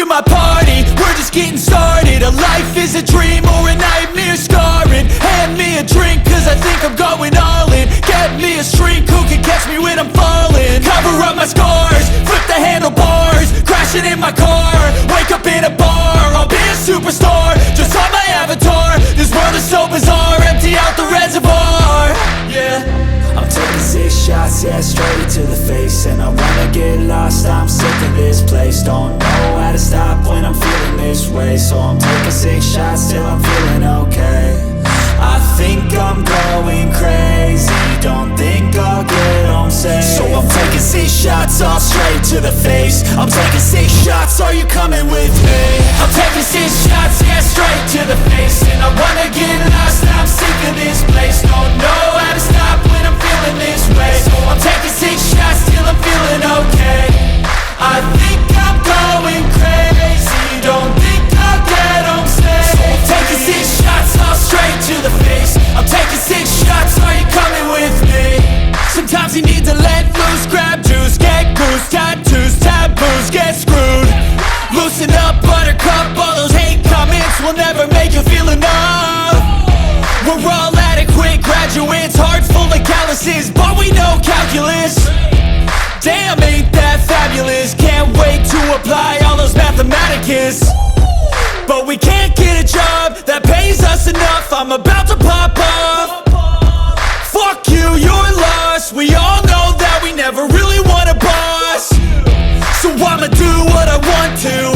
to my party, we're just getting started. A life is a dream or a nightmare scarring. Hand me a drink cause I think I'm going all in. Get me a shrink who can catch me when I'm falling. Cover up my scars, flip the handlebars, crashing in my car, wake up in a bar. I'll be a superstar, just on my avatar. This world is so bizarre, empty out the reservoir. Yeah, I'm taking 6 shots, yeah, straight to the face. And I wanna get lost, I'm sick of this place. Don't know how to stop when I'm feeling this way. So I'm taking 6 shots till I'm feeling okay. I think I'm going crazy, don't think I'll get home safe. So I'm taking 6 shots, all straight to the face. I'm taking 6 shots, are you coming with me? I'm taking 6 shots, yeah, straight to the face. And I wanna get lost, I'm sick of this place. Don't know how to stop when I'm feeling this way. So I'm taking 6 shots till I'm feeling okay. I think I'm going crazy, don't think I'll get home safe. So I'm taking 6 shots, all straight to the face. I'm taking 6 shots, are you coming with me? Sometimes you need to let loose, grab juice, get goose, tattoos, taboos, get screwed. Loosen up, buttercup, all those hate comments will never make you feel enough. We're all adequate graduates, heart full of calluses, but we know calculus. Damn, ain't that fabulous? Can't wait to apply all those mathematicus. But we can't get a job that pays us enough, I'm about to pop off. Fuck you, you're lost, we all know that we never really want a boss. So I'ma do what I want to,